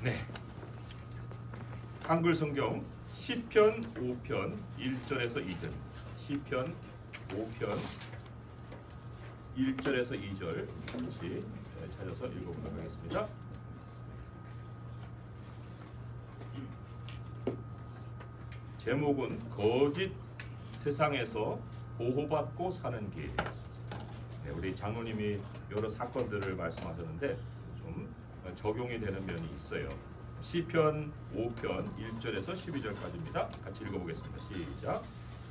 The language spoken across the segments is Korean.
네. 한글 성경 시편 5편 1절에서 2절. 시편 5편 1절에서 2절 같이 찾아서 읽어보도록 하겠습니다. 제목은 거짓 세상에서 보호받고 사는 길. 네, 우리 장로님이 여러 사건들을 말씀하셨는데 좀 적용이 되는 면이 있어요. 시편 5편 1절에서 12절까지입니다. 같이 읽어보겠습니다. 시작.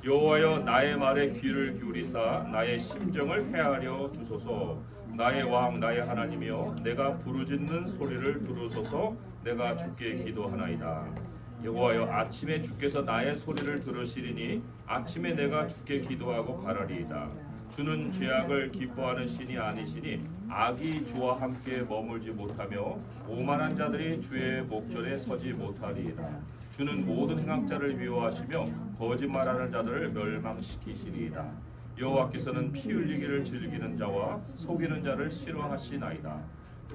여호와여 나의 말에 귀를 기울이사 나의 심정을 헤아려 주소서. 나의 왕 나의 하나님이여 내가 부르짖는 소리를 들으소서. 내가 주께 기도하나이다. 여호와여 아침에 주께서 나의 소리를 들으시리니 아침에 내가 주께 기도하고 바라리이다. 주는 죄악을 기뻐하는 신이 아니시니 악이 주와 함께 머물지 못하며 오만한 자들이 주의 목전에 서지 못하리이다. 주는 모든 행악자를 미워하시며 거짓말하는 자들을 멸망시키시리이다. 여호와께서는 피 흘리기를 즐기는 자와 속이는 자를 싫어하시나이다.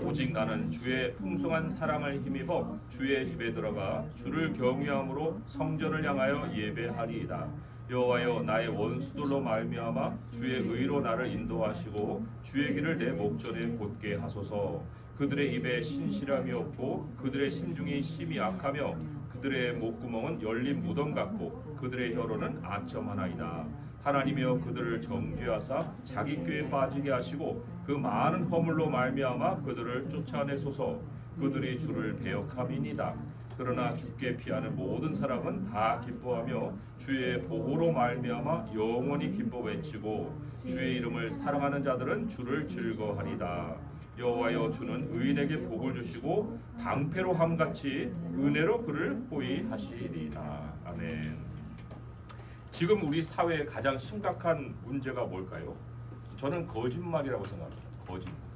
오직 나는 주의 풍성한 사랑을 힘입어 주의 집에 들어가 주를 경외함으로 성전을 향하여 예배하리이다. 여호와여 나의 원수들로 말미암아 주의 의로 나를 인도하시고 주의 길을 내 목전에 곧게 하소서. 그들의 입에 신실함이 없고 그들의 심중이 심히 악하며 그들의 목구멍은 열린 무덤 같고 그들의 혀로는 아첨하나이다. 하나님이여 그들을 정죄하사 자기 꾀에 빠지게 하시고 그 많은 허물로 말미암아 그들을 쫓아내소서. 그들이 주를 배역함이니이다. 그러나 주께 피하는 모든 사람은 다 기뻐하며 주의 보호로 말미암아 영원히 기뻐 외치고 주의 이름을 사랑하는 자들은 주를 즐거워하리다. 여호와여 주는 의인에게 복을 주시고 방패로 함같이 은혜로 그를 호위하시리이다. 아멘. 지금 우리 사회의 가장 심각한 문제가 뭘까요? 저는 거짓말이라고 생각합니다. 거짓말.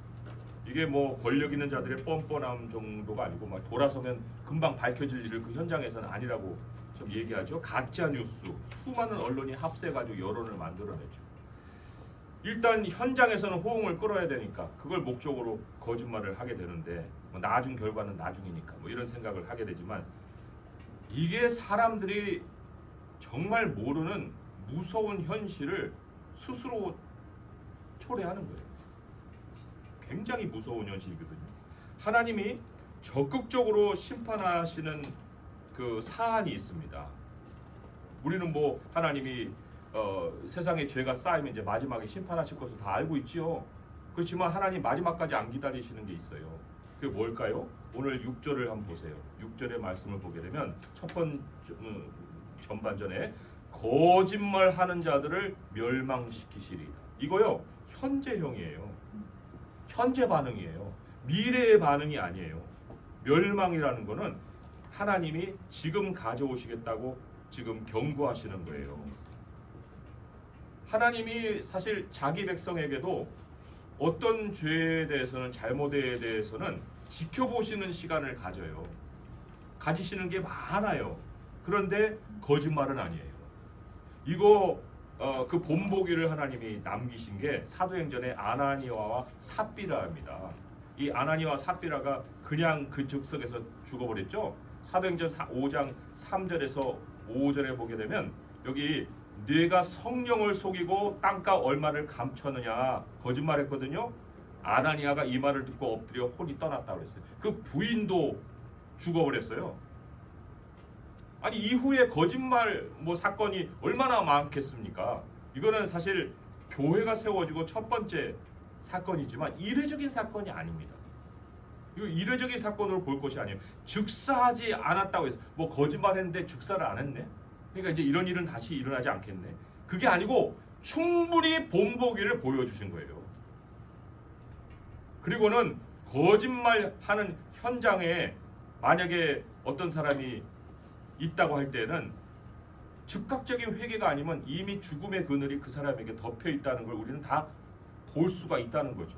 이게 뭐 권력 있는 자들의 뻔뻔함 정도가 아니고 막 돌아서면 금방 밝혀질 일을 그 현장에서는 아니라고 좀 얘기하죠. 가짜 뉴스, 수많은 언론이 합세해가지고 여론을 만들어내죠. 일단 현장에서는 호응을 끌어야 되니까 그걸 목적으로 거짓말을 하게 되는데 뭐 나중 결과는 나중이니까 뭐 이런 생각을 하게 되지만 이게 사람들이 정말 모르는 무서운 현실을 스스로 초래하는 거예요. 굉장히 무서운 현실이거든요. 하나님이 적극적으로 심판하시는 그 사안이 있습니다. 우리는 뭐 하나님이 세상에 죄가 쌓이면 이제 마지막에 심판하실 것을 다 알고 있지요. 그렇지만 하나님 마지막까지 안 기다리시는 게 있어요. 그게 뭘까요? 오늘 6절을 한번 보세요. 6절의 말씀을 보게 되면 첫 번째 전반전에 거짓말하는 자들을 멸망시키시리이다. 이거요 현재형이에요. 현재 반응이에요. 미래의 반응이 아니에요. 멸망이라는 거는 하나님이 지금 가져오시겠다고 지금 경고하시는 거예요. 하나님이 사실 자기 백성에게도 어떤 죄에 대해서는 잘못에 대해서는 지켜보시는 시간을 가져요. 가지시는 게 많아요. 그런데 거짓말은 아니에요. 이거 그 본보기를 하나님이 남기신 게 사도행전의 아나니아와 삽비라입니다. 이 아나니아와 삽비라가 그냥 그 즉석에서 죽어버렸죠. 사도행전 5장 3절에서 5절에 보게 되면 여기 네가 성령을 속이고 땅값 얼마를 감췄느냐 거짓말했거든요. 아나니아가 이 말을 듣고 엎드려 혼이 떠났다고 그랬어요. 그 부인도 죽어버렸어요. 아니 이후에 거짓말 뭐 사건이 얼마나 많겠습니까? 이거는 사실 교회가 세워지고 첫 번째 사건이지만 이례적인 사건이 아닙니다. 이거 이례적인 사건으로 볼 것이 아니에요. 즉사하지 않았다고 해서 뭐 거짓말했는데 즉사를 안 했네. 그러니까 이제 이런 일은 다시 일어나지 않겠네. 그게 아니고 충분히 본보기를 보여주신 거예요. 그리고는 거짓말하는 현장에 만약에 어떤 사람이 있다고 할 때는 즉각적인 회개가 아니면 이미 죽음의 그늘이 그 사람에게 덮여 있다는 걸 우리는 다 볼 수가 있다는 거죠.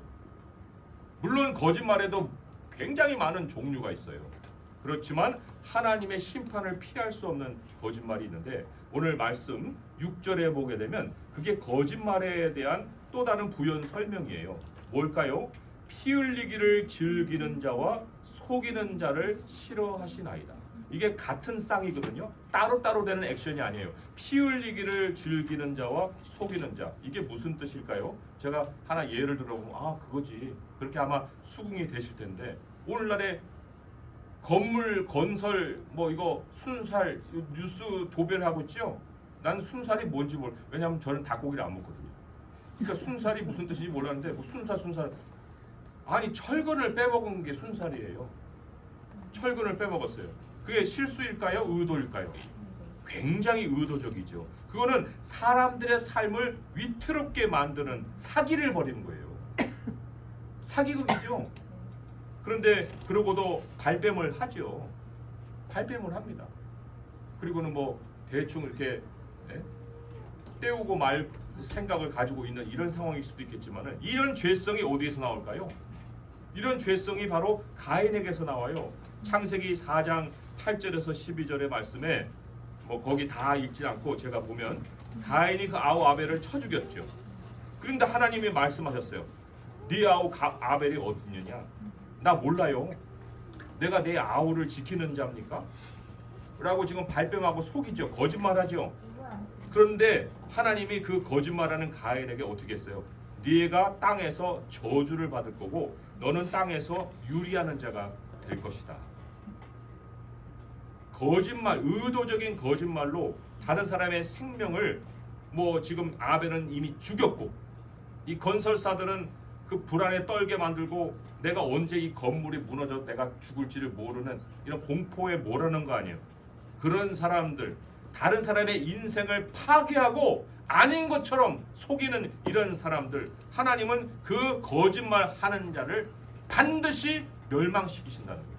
물론 거짓말에도 굉장히 많은 종류가 있어요. 그렇지만 하나님의 심판을 피할 수 없는 거짓말이 있는데 오늘 말씀 6절에 보게 되면 그게 거짓말에 대한 또 다른 부연 설명이에요. 뭘까요? 피 흘리기를 즐기는 자와 속이는 자를 싫어하시나이다. 이게 같은 쌍이거든요. 따로따로 되는 액션이 아니에요. 피 흘리기를 즐기는 자와 속이는 자. 이게 무슨 뜻일까요? 제가 하나 예를 들어보면 그거지. 그렇게 아마 수긍이 되실 텐데, 오늘날에 건물 건설 이거 순살 뉴스 도배하고 있죠. 난 순살이 뭔지 몰라. 왜냐하면 저는 닭고기를 안 먹거든요. 그러니까 순살이 무슨 뜻인지 몰랐는데 순살 아니 철근을 빼먹은 게 순살이에요. 철근을 빼먹었어요. 그게 실수일까요? 의도일까요? 굉장히 의도적이죠. 그거는 사람들의 삶을 위태롭게 만드는 사기를 벌이는 거예요. 사기극이죠. 그런데 그러고도 발뺌을 하죠. 발뺌을 합니다. 그리고는 대충 이렇게 때우고 말 생각을 가지고 있는 이런 상황일 수도 있겠지만, 이런 죄성이 어디에서 나올까요? 이런 죄성이 바로 가인에게서 나와요. 창세기 4장 8절에서 12절의 말씀에 거기 다 읽지 않고 제가 보면, 가인이 그 아우 아벨을 쳐 죽였죠. 그런데 하나님이 말씀하셨어요. 네 아우 아벨이 어디 있느냐? 나 몰라요. 내가 내 아우를 지키는 자입니까? 라고 지금 발뺌하고 속이죠. 거짓말하죠. 그런데 하나님이 그 거짓말하는 가인에게 어떻게 했어요? 네가 땅에서 저주를 받을 거고 너는 땅에서 유리하는 자가 될 것이다. 거짓말, 의도적인 거짓말로 다른 사람의 생명을 지금 아벨은 이미 죽였고, 이 건설사들은 그 불안에 떨게 만들고 내가 언제 이 건물이 무너져 내가 죽을지를 모르는 이런 공포에 몰아넣은 거 아니에요. 그런 사람들, 다른 사람의 인생을 파괴하고 아닌 것처럼 속이는 이런 사람들, 하나님은 그 거짓말하는 자를 반드시 멸망시키신다는 거예요.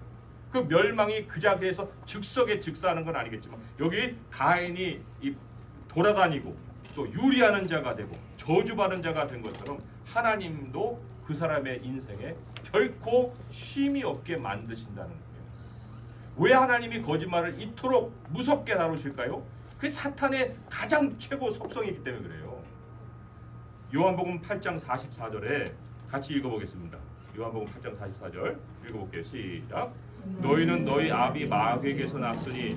그 멸망이 그 자리에서 즉석에 즉사하는 건 아니겠지만, 여기 가인이 돌아다니고 또 유리하는 자가 되고 저주받은 자가 된 것처럼 하나님도 그 사람의 인생에 결코 쉼이 없게 만드신다는 거예요. 왜 하나님이 거짓말을 이토록 무섭게 다루실까요? 그게 사탄의 가장 최고 속성이기 때문에 그래요. 요한복음 8장 44절에 같이 읽어보겠습니다. 요한복음 8장 44절 읽어볼게요. 시작. 너희는 너희 아비 마귀에게서 났으니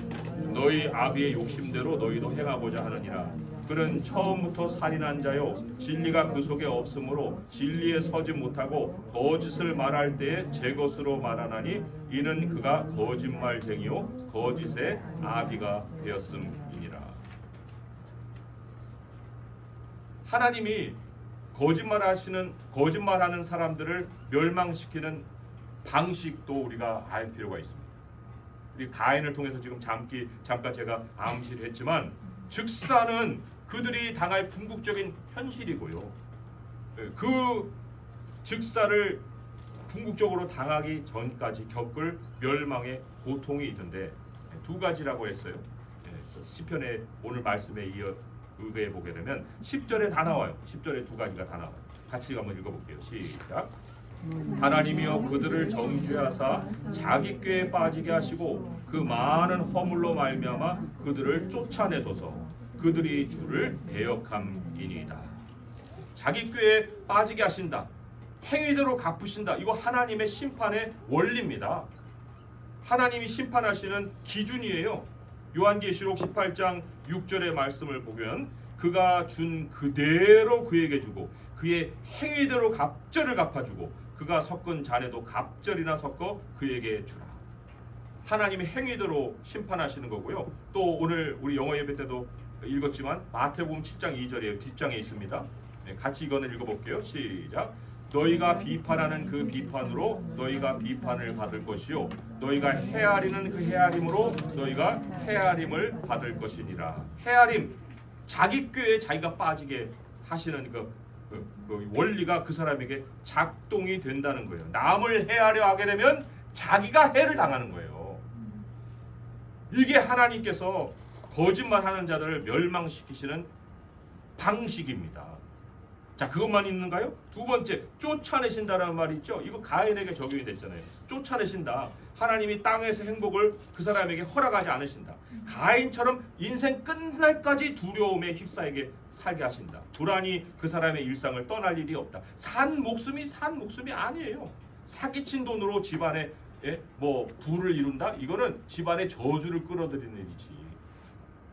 너희 아비의 욕심대로 너희도 행하고자 하느니라. 그는 처음부터 살인한 자요 진리가 그 속에 없으므로 진리에 서지 못하고 거짓을 말할 때에 제 것으로 말하나니 이는 그가 거짓말쟁이요 거짓의 아비가 되었음이니라. 하나님이 거짓말하는 사람들을 멸망시키는 방식도 우리가 알 필요가 있습니다. 우리 가인을 통해서 지금 잠깐 제가 암시를 했지만, 즉사는 그들이 당할 궁극적인 현실이고요. 그 즉사를 궁극적으로 당하기 전까지 겪을 멸망의 고통이 있는데 두 가지라고 했어요. 시편의 오늘 말씀에 이어 의거해 보게 되면 10절에 다 나와요. 10절에 두 가지가 다 나와요. 같이 한번 읽어볼게요. 시작. 하나님이여 그들을 정죄하사 자기 꾀에 빠지게 하시고 그 많은 허물로 말미암아 그들을 쫓아내소서. 그들이 주를 대역함이니이다. 자기 꾀에 빠지게 하신다. 행위대로 갚으신다. 이거 하나님의 심판의 원리입니다. 하나님이 심판하시는 기준이에요. 요한계시록 18장 6절의 말씀을 보면 그가 준 그대로 그에게 주고 그의 행위대로 갑절을 갚아주고 그가 섞은 잔에도 갑절이나 섞어 그에게 주라. 하나님이 행위대로 심판하시는 거고요. 또 오늘 우리 영어 예배 때도 읽었지만 마태복음 7장 2절이에요. 뒷장에 있습니다. 같이 이거는 읽어볼게요. 시작. 너희가 비판하는 그 비판으로 너희가 비판을 받을 것이요 너희가 헤아리는 그 헤아림으로 너희가 헤아림을 받을 것이니라. 헤아림, 자기 꾀에 자기가 빠지게 하시는 그 원리가 그 사람에게 작동이 된다는 거예요. 남을 헤아려 하게 되면 자기가 해를 당하는 거예요. 이게 하나님께서 거짓말하는 자들을 멸망시키시는 방식입니다. 자, 그것만 있는가요? 두 번째, 쫓아내신다라는 말이 있죠. 이거 가인에게 적용이 됐잖아요. 쫓아내신다. 하나님이 땅에서 행복을 그 사람에게 허락하지 않으신다. 가인처럼 인생 끝날까지 두려움에 휩싸이게 살게 하신다. 불안이 그 사람의 일상을 떠날 일이 없다. 산 목숨이 아니에요. 사기친 돈으로 집안에 뭐 부를 이룬다? 이거는 집안의 저주를 끌어들이는 일이지.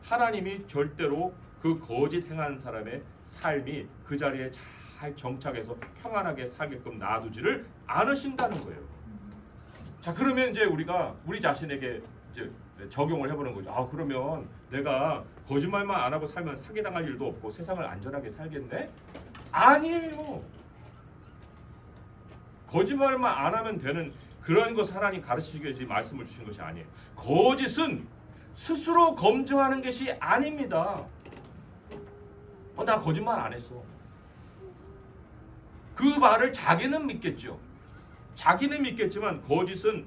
하나님이 절대로 그 거짓 행하는 사람의 삶이 그 자리에 잘 정착해서 평안하게 살게끔 놔두지를 않으신다는 거예요. 자, 그러면 이제 우리가 우리 자신에게 이제 적용을 해보는 거죠. 아, 그러면 내가 거짓말만 안 하고 살면 사기당할 일도 없고 세상을 안전하게 살겠네? 아니에요. 거짓말만 안 하면 되는 그런 것을 하나님 가르치기 위해서 말씀을 주신 것이 아니에요. 거짓은 스스로 검증하는 것이 아닙니다. 나 거짓말 안 했어. 그 말을 자기는 믿겠죠. 자기는 믿겠지만 거짓은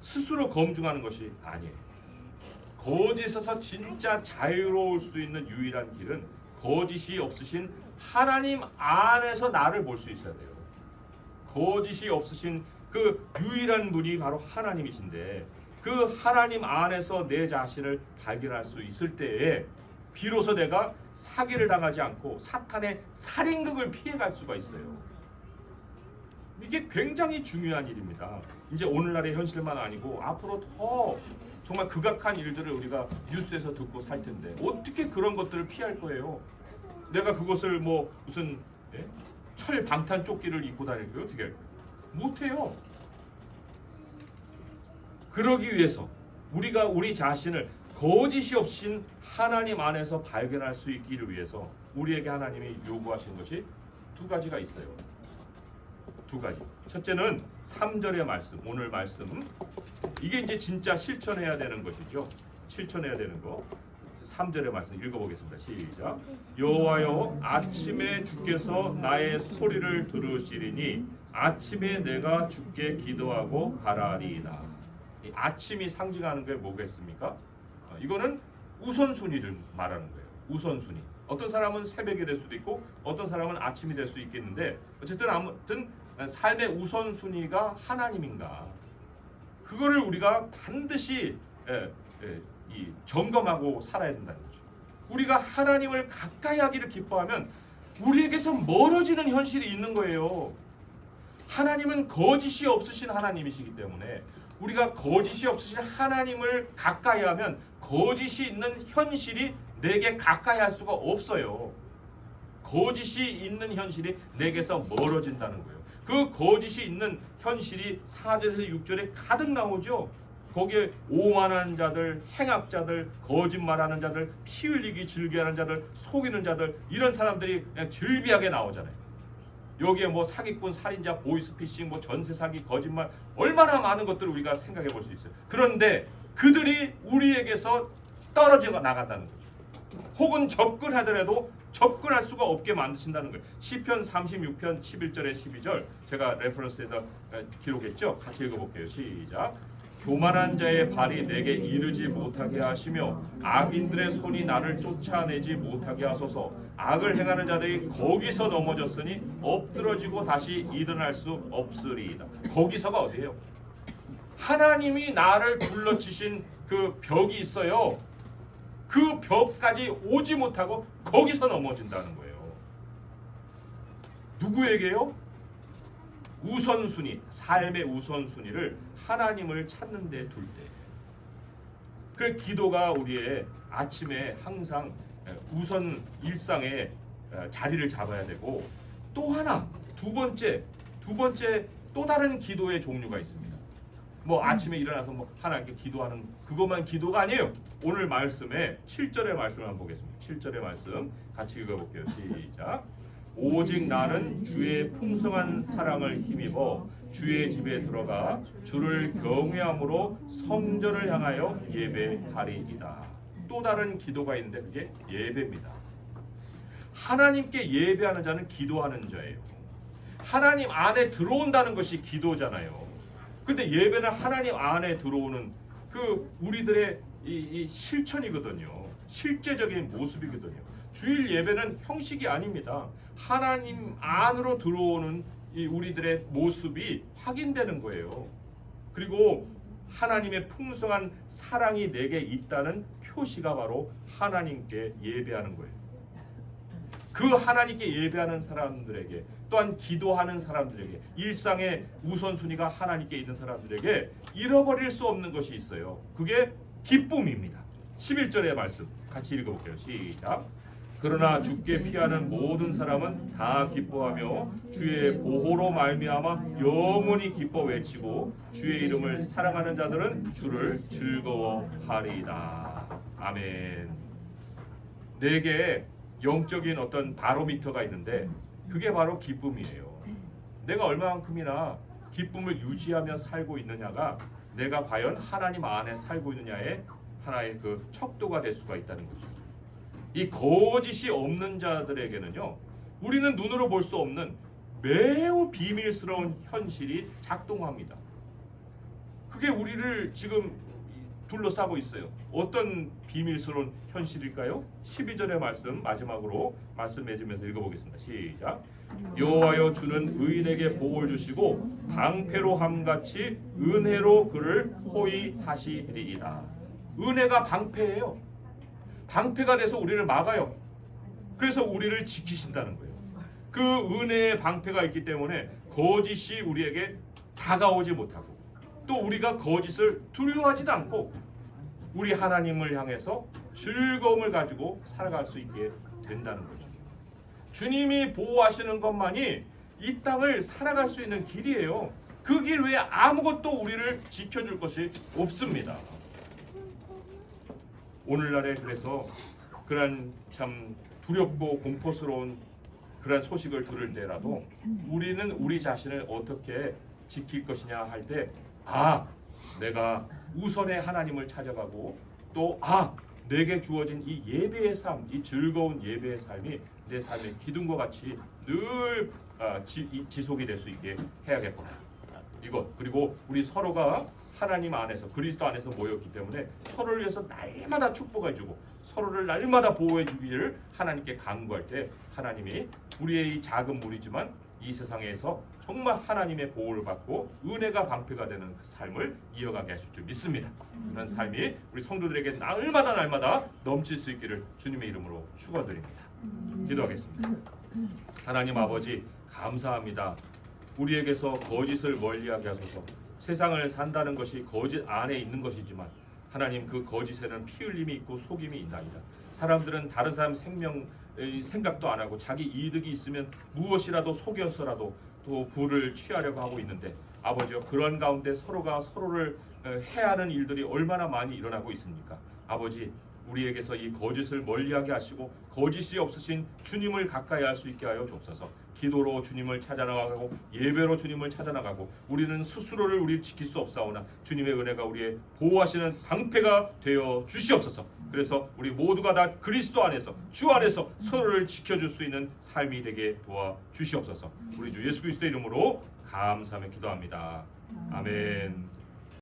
스스로 검증하는 것이 아니에요. 거짓에서 진짜 자유로울 수 있는 유일한 길은 거짓이 없으신 하나님 안에서 나를 볼 수 있어야 돼요. 거짓이 없으신 그 유일한 분이 바로 하나님이신데 그 하나님 안에서 내 자신을 발견할 수 있을 때에 비로소 내가 사기를 당하지 않고 사탄의 살인극을 피해갈 수가 있어요. 이게 굉장히 중요한 일입니다. 이제 오늘날의 현실만 아니고 앞으로 더 정말 극악한 일들을 우리가 뉴스에서 듣고 살 텐데 어떻게 그런 것들을 피할 거예요? 내가 그것을 뭐 무슨 철 방탄 조끼를 입고 다닐 거예요? 어떻게 할까요? 못해요. 그러기 위해서 우리가 우리 자신을 거짓이 없인 하나님 안에서 발견할 수 있기를 위해서 우리에게 하나님이 요구하신 것이 두 가지가 있어요. 두 가지. 첫째는 3절의 말씀, 오늘 말씀. 이게 이제 진짜 실천해야 되는 것이죠. 실천해야 되는 거. 3절의 말씀 읽어보겠습니다. 시작. 여호와여, 아침에 주께서 나의 소리를 들으시리니 아침에 내가 주께 기도하고 바라리이다. 이 아침이 상징하는 게 뭐겠습니까? 이거는 우선순위를 말하는 거예요. 우선순위. 어떤 사람은 새벽이 될 수도 있고 어떤 사람은 아침이 될 수 있겠는데 어쨌든 아무튼 삶의 우선순위가 하나님인가, 그거를 우리가 반드시 점검하고 살아야 된다는 거죠. 우리가 하나님을 가까이 하기를 기뻐하면 우리에게서 멀어지는 현실이 있는 거예요. 하나님은 거짓이 없으신 하나님이시기 때문에 우리가 거짓이 없으신 하나님을 가까이 하면 거짓이 있는 현실이 내게 가까이 할 수가 없어요. 거짓이 있는 현실이 내게서 멀어진다는 거예요. 그 거짓이 있는 현실이 4절에서 6절에 가득 나오죠. 거기에 오만하는 자들, 행악자들, 거짓말하는 자들, 피 흘리기 즐겨하는 자들, 속이는 자들, 이런 사람들이 그냥 즐비하게 나오잖아요. 여기에 뭐 사기꾼, 살인자, 보이스피싱, 뭐 전세 사기, 거짓말, 얼마나 많은 것들을 우리가 생각해 볼 수 있어요. 그런데 그들이 우리에게서 떨어져 나간다는 거죠. 혹은 접근하더라도 접근할 수가 없게 만드신다는 거예요. 시편 36편 11절에 12절 제가 레퍼런스에다 기록했죠. 같이 읽어볼게요. 시작. 교만한 자의 발이 내게 이르지 못하게 하시며 악인들의 손이 나를 쫓아내지 못하게 하소서. 악을 행하는 자들이 거기서 넘어졌으니 엎드러지고 다시 일어날 수 없으리이다. 거기서가 어디예요? 하나님이 나를 둘러치신 그 벽이 있어요. 그 벽까지 오지 못하고 거기서 넘어진다는 거예요. 누구에게요? 우선순위, 삶의 우선순위를 하나님을 찾는 데 둘 때. 그 기도가 우리의 아침에 항상 우선 일상에 자리를 잡아야 되고, 또 하나 두 번째 또 다른 기도의 종류가 있습니다. 뭐 아침에 일어나서 뭐 하나님께 기도하는 그것만 기도가 아니에요. 오늘 말씀에 7절의 말씀을 한번 보겠습니다. 7절의 말씀 같이 읽어볼게요. 시작. 오직 나는 주의 풍성한 사랑을 힘입어 주의 집에 들어가 주를 경외함으로 성전을 향하여 예배하리이다. 또 다른 기도가 있는데 그게 예배입니다. 하나님께 예배하는 자는 기도하는 자예요. 하나님 안에 들어온다는 것이 기도잖아요. 근데 예배는 하나님 안에 들어오는 그 우리들의 이 실천이거든요. 실제적인 모습이거든요. 주일 예배는 형식이 아닙니다. 하나님 안으로 들어오는 이 우리들의 모습이 확인되는 거예요. 그리고 하나님의 풍성한 사랑이 내게 있다는 표시가 바로 하나님께 예배하는 거예요. 그 하나님께 예배하는 사람들에게, 또한 기도하는 사람들에게, 일상의 우선순위가 하나님께 있는 사람들에게 잃어버릴 수 없는 것이 있어요. 그게 기쁨입니다. 11절의 말씀 같이 읽어볼게요. 시작. 그러나 주께 피하는 모든 사람은 다 기뻐하며 주의 보호로 말미암아 영원히 기뻐 외치고 주의 이름을 사랑하는 자들은 주를 즐거워하리이다. 아멘. 내게 영적인 어떤 바로미터가 있는데 그게 바로 기쁨이에요. 내가 얼마만큼이나 기쁨을 유지하며 살고 있느냐가 내가 과연 하나님 안에 살고 있느냐의 하나의 그 척도가 될 수가 있다는 거죠. 이 거짓이 없는 자들에게는요, 우리는 눈으로 볼 수 없는 매우 비밀스러운 현실이 작동합니다. 그게 우리를 지금 둘러싸고 있어요. 어떤 비밀스러운 현실일까요? 12절의 말씀 마지막으로 말씀 맺으면서 읽어보겠습니다. 시작. 여호와여 주는 의인에게 복을 주시고 방패로 함같이 은혜로 그를 호의 하시리이다. 은혜가 방패예요. 방패가 돼서 우리를 막아요. 그래서 우리를 지키신다는 거예요. 그 은혜의 방패가 있기 때문에 거짓이 우리에게 다가오지 못하고, 또 우리가 거짓을 두려워하지도 않고 우리 하나님을 향해서 즐거움을 가지고 살아갈 수 있게 된다는 거죠. 주님이 보호하시는 것만이 이 땅을 살아갈 수 있는 길이에요. 그 길 외에 아무것도 우리를 지켜줄 것이 없습니다. 오늘날에 그래서 그런 참 두렵고 공포스러운 그런 소식을 들을 때라도 우리는 우리 자신을 어떻게 지킬 것이냐 할 때, 내가 우선의 하나님을 찾아가고, 또 내게 주어진 이 예배의 삶, 이 즐거운 예배의 삶이 내 삶의 기둥과 같이 늘 지속이 될 수 있게 해야겠구나. 이것, 그리고 우리 서로가 하나님 안에서, 그리스도 안에서 모였기 때문에 서로를 위해서 날마다 축복해주고 서로를 날마다 보호해주기를 하나님께 간구할 때, 하나님이 우리의 이 작은 무리지만 이 세상에서 정말 하나님의 보호를 받고 은혜가 방패가 되는 그 삶을 이어가게 하실 줄 믿습니다. 그런 삶이 우리 성도들에게 날마다 넘칠 수 있기를 주님의 이름으로 축원드립니다. 기도하겠습니다. 하나님 아버지, 감사합니다. 우리에게서 거짓을 멀리하게 하소서. 세상을 산다는 것이 거짓 안에 있는 것이지만 하나님, 그 거짓에는 피 흘림이 있고 속임이 있나이다. 사람들은 다른 사람 생각도 안 하고 자기 이득이 있으면 무엇이라도 속여서라도 또 부를 취하려고 하고 있는데, 아버지여, 그런 가운데 서로가 서로를 해하는 일들이 얼마나 많이 일어나고 있습니까? 아버지, 우리에게서 이 거짓을 멀리하게 하시고 거짓이 없으신 주님을 가까이 할 수 있게 하여 주옵소서. 기도로 주님을 찾아나가고 예배로 주님을 찾아나가고, 우리는 스스로를 우리 지킬 수 없사오나 주님의 은혜가 우리의 보호하시는 방패가 되어 주시옵소서. 그래서 우리 모두가 다 그리스도 안에서, 주 안에서 서로를 지켜줄 수 있는 삶이 되게 도와 주시옵소서. 우리 주 예수 그리스도의 이름으로 감사하며 기도합니다. 아멘.